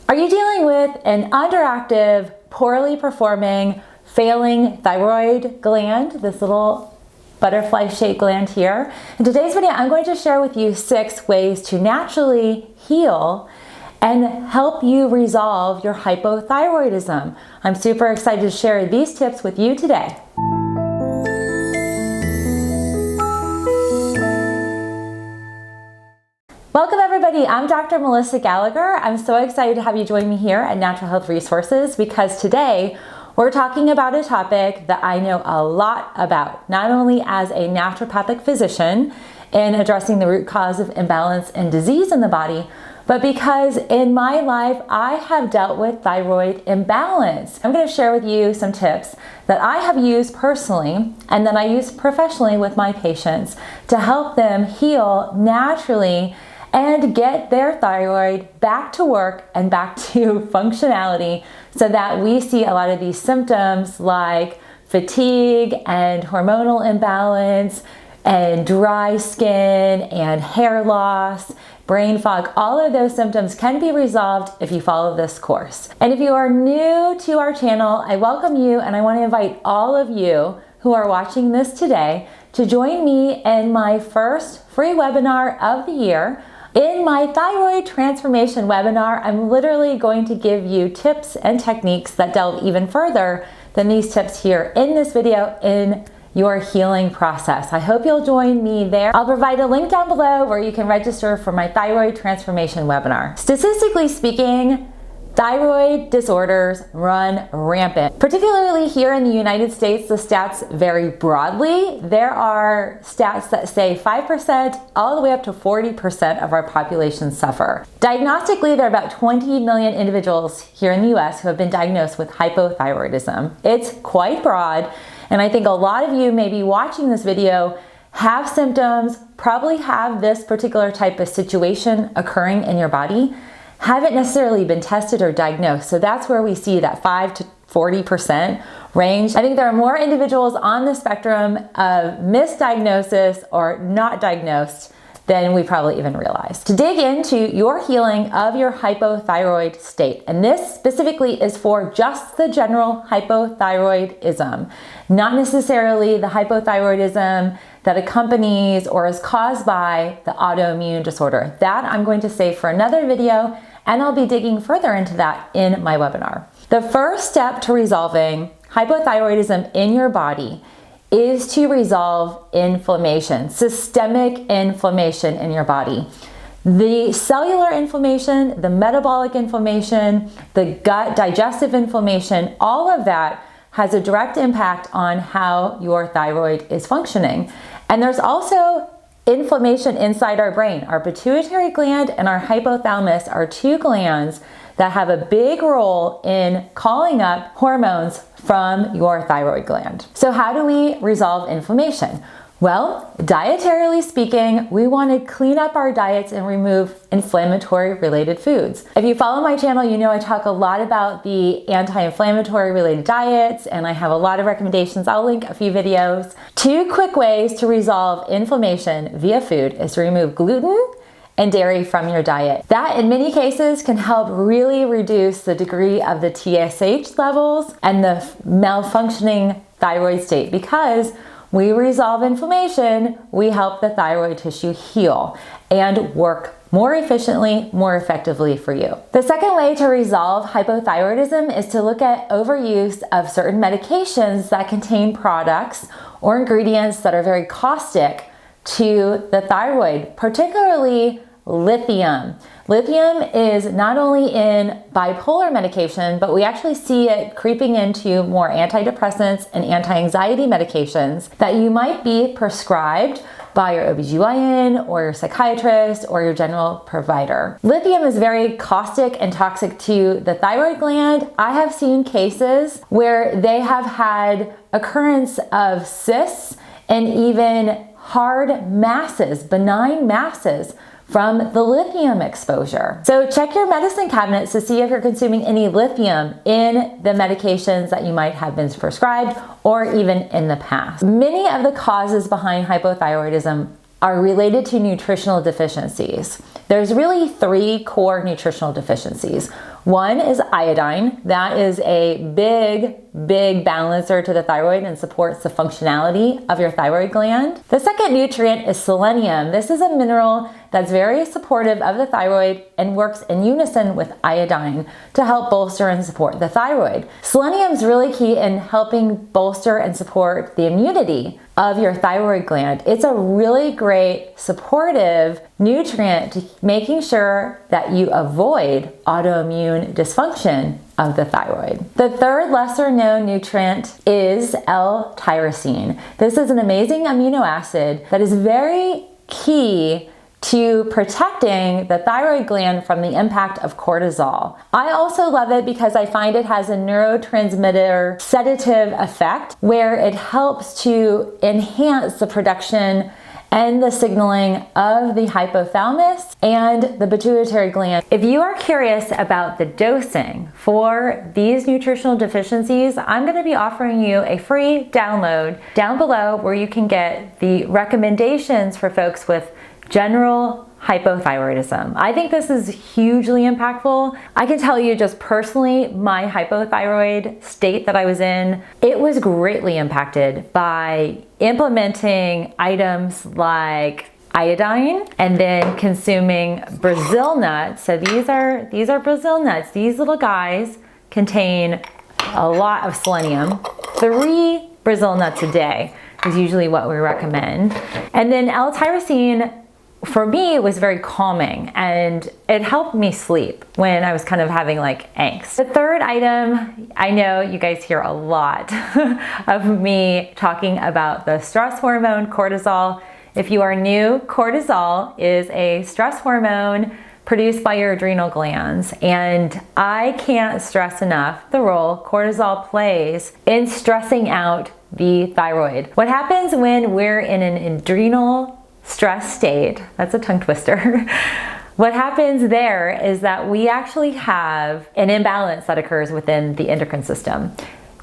Are you dealing with an underactive, poorly performing, failing thyroid gland, this little butterfly-shaped gland here? In today's video, I'm going to share with you 6 ways to naturally heal and help you resolve your hypothyroidism. I'm super excited to share these tips with you today. Welcome everybody, I'm Dr. Melissa Gallagher. I'm so excited to have you join me here at Natural Health Resources because today we're talking about a topic that I know a lot about, not only as a naturopathic physician in addressing the root cause of imbalance and disease in the body, but because in my life I have dealt with thyroid imbalance. I'm going to share with you some tips that I have used personally and that I use professionally with my patients to help them heal naturally and get their thyroid back to work and back to functionality so that we see a lot of these symptoms like fatigue and hormonal imbalance and dry skin and hair loss, brain fog. All of those symptoms can be resolved if you follow this course. And if you are new to our channel, I welcome you and I want to invite all of you who are watching this today to join me in my first free webinar of the year. In my thyroid transformation webinar, I'm literally going to give you tips and techniques that delve even further than these tips here in this video in your healing process. I hope you'll join me there. I'll provide a link down below where you can register for my thyroid transformation webinar. Statistically speaking, thyroid disorders run rampant. Particularly here in the United States, the stats vary broadly. There are stats that say 5% all the way up to 40% of our population suffer. Diagnostically, there are about 20 million individuals here in the US who have been diagnosed with hypothyroidism. It's quite broad, and I think a lot of you may be watching this video have symptoms, probably have this particular type of situation occurring in your body, haven't necessarily been tested or diagnosed. So that's where we see that 5 to 40% range. I think there are more individuals on the spectrum of misdiagnosis or not diagnosed than we probably even realize. To dig into your healing of your hypothyroid state, and this specifically is for just the general hypothyroidism, not necessarily the hypothyroidism that accompanies or is caused by the autoimmune disorder. That I'm going to save for another video, and I'll be digging further into that in my webinar. The first step to resolving hypothyroidism in your body is to resolve inflammation, systemic inflammation in your body. The cellular inflammation, the metabolic inflammation, the gut digestive inflammation, all of that has a direct impact on how your thyroid is functioning. And there's also inflammation inside our brain. Our pituitary gland and our hypothalamus are 2 glands that have a big role in calling up hormones from your thyroid gland. So how do we resolve inflammation? Well, dietarily speaking, we want to clean up our diets and remove inflammatory related foods. If you follow my channel, you know I talk a lot about the anti-inflammatory related diets, and I have a lot of recommendations. I'll link a few videos. 2 quick ways to resolve inflammation via food is to remove gluten and dairy from your diet. That in many cases can help really reduce the degree of the TSH levels and the malfunctioning thyroid state. Because we resolve inflammation, we help the thyroid tissue heal and work more efficiently, more effectively for you. The second way to resolve hypothyroidism is to look at overuse of certain medications that contain products or ingredients that are very caustic to the thyroid, particularly lithium. Lithium is not only in bipolar medication, but we actually see it creeping into more antidepressants and anti-anxiety medications that you might be prescribed by your OBGYN or your psychiatrist or your general provider. Lithium is very caustic and toxic to the thyroid gland. I have seen cases where they have had occurrence of cysts and even hard masses, benign masses from the lithium exposure. So check your medicine cabinets to see if you're consuming any lithium in the medications that you might have been prescribed or even in the past. Many of the causes behind hypothyroidism are related to nutritional deficiencies. There's really three core nutritional deficiencies. One is iodine. That is a big balancer to the thyroid and supports the functionality of your thyroid gland. The second nutrient is selenium. This is a mineral that's very supportive of the thyroid and works in unison with iodine to help bolster and support the thyroid. Selenium is really key in helping bolster and support the immunity of your thyroid gland. It's a really great supportive nutrient to making sure that you avoid autoimmune dysfunction of the thyroid. The third lesser known nutrient is L-Tyrosine. This is an amazing amino acid that is very key to protecting the thyroid gland from the impact of cortisol. I also love it because I find it has a neurotransmitter sedative effect where it helps to enhance the production and the signaling of the hypothalamus and the pituitary gland. If you are curious about the dosing for these nutritional deficiencies, I'm going to be offering you a free download down below where you can get the recommendations for folks with general hypothyroidism. I think this is hugely impactful. I can tell you just personally, my hypothyroid state that I was in, it was greatly impacted by implementing items like iodine and then consuming Brazil nuts. So these are Brazil nuts. These little guys contain a lot of selenium. 3 Brazil nuts a day is usually what we recommend. And then L-Tyrosine, for me, it was very calming and it helped me sleep when I was kind of having like angst. The third item, I know you guys hear a lot of me talking about the stress hormone cortisol. If you are new, cortisol is a stress hormone produced by your adrenal glands, and I can't stress enough the role cortisol plays in stressing out the thyroid. What happens when we're in an adrenal stress state, that's a tongue twister. What happens there is that we actually have an imbalance that occurs within the endocrine system.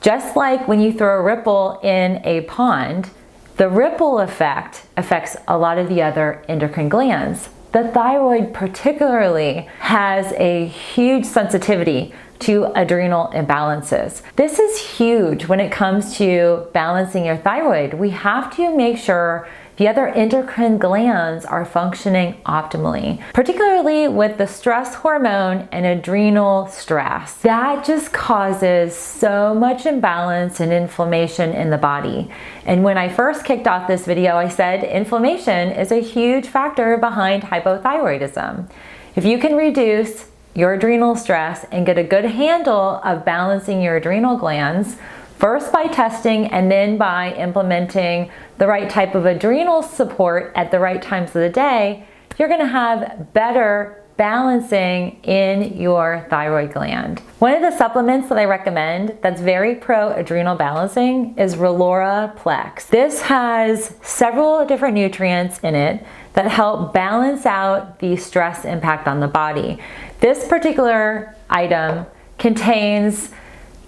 Just like when you throw a ripple in a pond, the ripple effect affects a lot of the other endocrine glands. The thyroid particularly has a huge sensitivity to adrenal imbalances. This is huge when it comes to balancing your thyroid. We have to make sure the other endocrine glands are functioning optimally, particularly with the stress hormone and adrenal stress. That just causes so much imbalance and inflammation in the body. And when I first kicked off this video, I said inflammation is a huge factor behind hypothyroidism. If you can reduce your adrenal stress and get a good handle of balancing your adrenal glands, first by testing and then by implementing the right type of adrenal support at the right times of the day, you're gonna have better balancing in your thyroid gland. One of the supplements that I recommend that's very pro-adrenal balancing is Relora-Plex. This has several different nutrients in it that help balance out the stress impact on the body. This particular item contains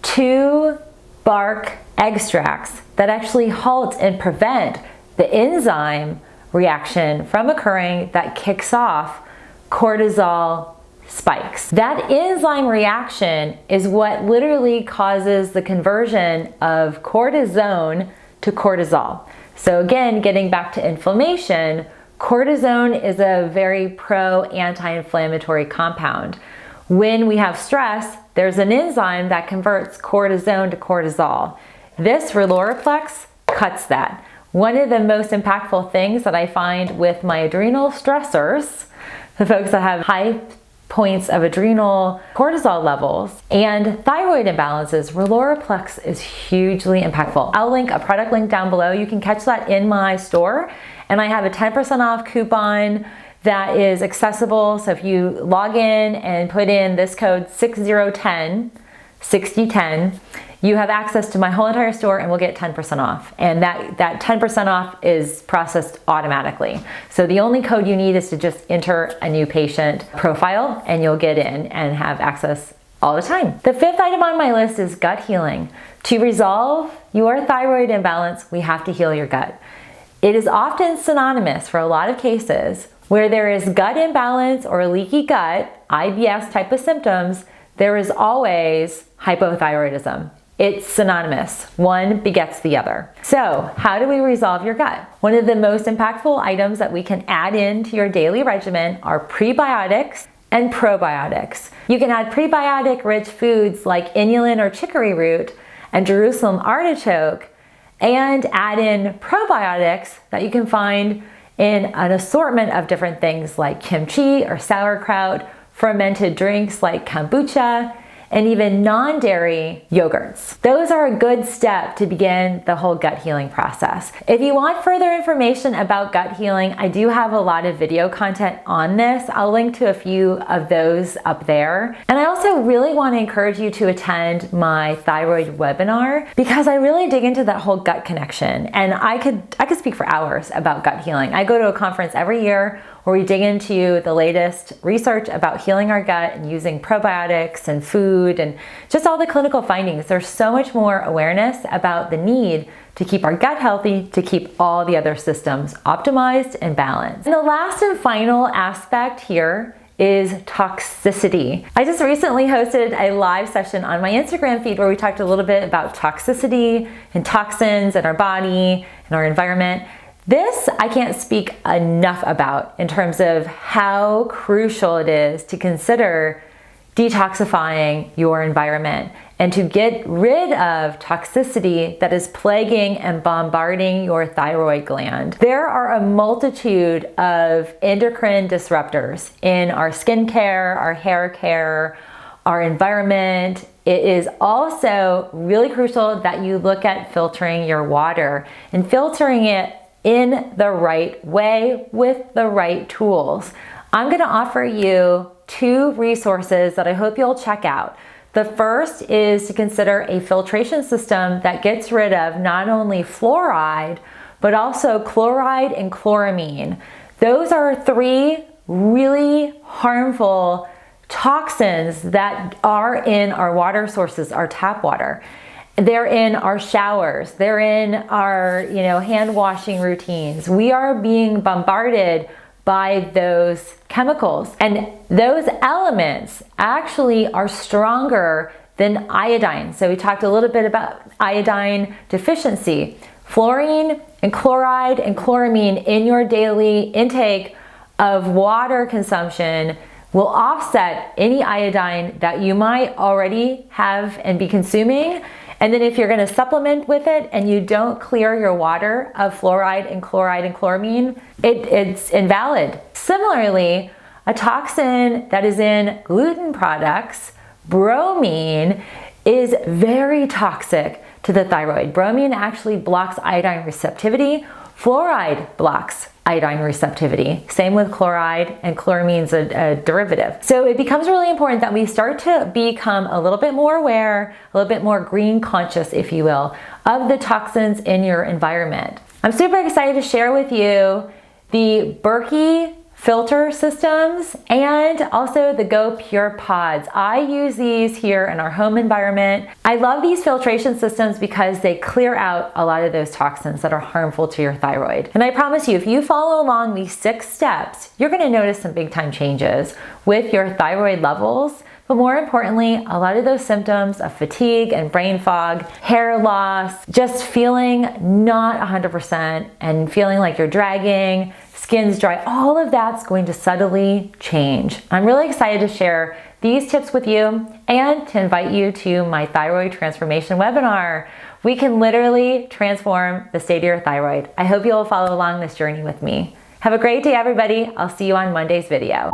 2 bark extracts that actually halt and prevent the enzyme reaction from occurring that kicks off cortisol spikes. That enzyme reaction is what literally causes the conversion of cortisone to cortisol. So again, getting back to inflammation, cortisone is a very pro-anti-inflammatory compound. When we have stress, there's an enzyme that converts cortisone to cortisol. This Relora-Plex cuts that. One of the most impactful things that I find with my adrenal stressors, the folks that have high points of adrenal cortisol levels and thyroid imbalances, Relora-Plex is hugely impactful. I'll link a product link down below. You can catch that in my store, and I have a 10% off coupon that is accessible. So if you log in and put in this code 6010, you have access to my whole entire store and we'll get 10% off. And that 10% off is processed automatically. So the only code you need is to just enter a new patient profile and you'll get in and have access all the time. The 5th item on my list is gut healing. To resolve your thyroid imbalance, we have to heal your gut. It is often synonymous for a lot of cases where there is gut imbalance or leaky gut, IBS type of symptoms. there is always hypothyroidism. It's synonymous. One begets the other. So how do we resolve your gut? One of the most impactful items that we can add into your daily regimen are prebiotics and probiotics. You can add prebiotic-rich foods like inulin or chicory root and Jerusalem artichoke, and add in probiotics that you can find in an assortment of different things like kimchi or sauerkraut, fermented drinks like kombucha, and even non-dairy yogurts. Those are a good step to begin the whole gut healing process. If you want further information about gut healing, I do have a lot of video content on this. I'll link to a few of those up there. And I also really want to encourage you to attend my thyroid webinar, because I really dig into that whole gut connection. And I could speak for hours about gut healing. I go to a conference every year where we dig into the latest research about healing our gut and using probiotics and food and just all the clinical findings. There's so much more awareness about the need to keep our gut healthy, to keep all the other systems optimized and balanced. And the last and final aspect here is toxicity. I just recently hosted a live session on my Instagram feed where we talked a little bit about toxicity and toxins in our body and our environment. This I can't speak enough about in terms of how crucial it is to consider detoxifying your environment and to get rid of toxicity that is plaguing and bombarding your thyroid gland. There are a multitude of endocrine disruptors in our skincare, our hair care, our environment. It is also really crucial that you look at filtering your water and filtering it in the right way with the right tools. I'm gonna offer you 2 resources that I hope you'll check out. The first is to consider a filtration system that gets rid of not only fluoride, but also chloride and chloramine. Those are 3 really harmful toxins that are in our water sources, our tap water. They're in our showers, they're in our, hand washing routines. We are being bombarded by those chemicals, and those elements actually are stronger than iodine. So we talked a little bit about iodine deficiency. Fluorine and chloride and chloramine in your daily intake of water consumption will offset any iodine that you might already have and be consuming. And then if you're gonna supplement with it and you don't clear your water of fluoride and chloride and chloramine, it's invalid. Similarly, a toxin that is in gluten products, bromine, is very toxic to the thyroid. Bromine actually blocks iodine receptivity. Fluoride blocks iodine receptivity. Same with chloride, and chloramine's a derivative. So it becomes really important that we start to become a little bit more aware, a little bit more green conscious, if you will, of the toxins in your environment. I'm super excited to share with you the Berkey filter systems and also the Go Pure pods. I use these here in our home environment. I love these filtration systems because they clear out a lot of those toxins that are harmful to your thyroid. And I promise you, if you follow along these 6 steps, you're gonna notice some big time changes with your thyroid levels. But more importantly, a lot of those symptoms of fatigue and brain fog, hair loss, just feeling not 100% and feeling like you're dragging, skin's dry, all of that's going to subtly change. I'm really excited to share these tips with you and to invite you to my thyroid transformation webinar. We can literally transform the state of your thyroid. I hope you'll follow along this journey with me. Have a great day, everybody. I'll see you on Monday's video.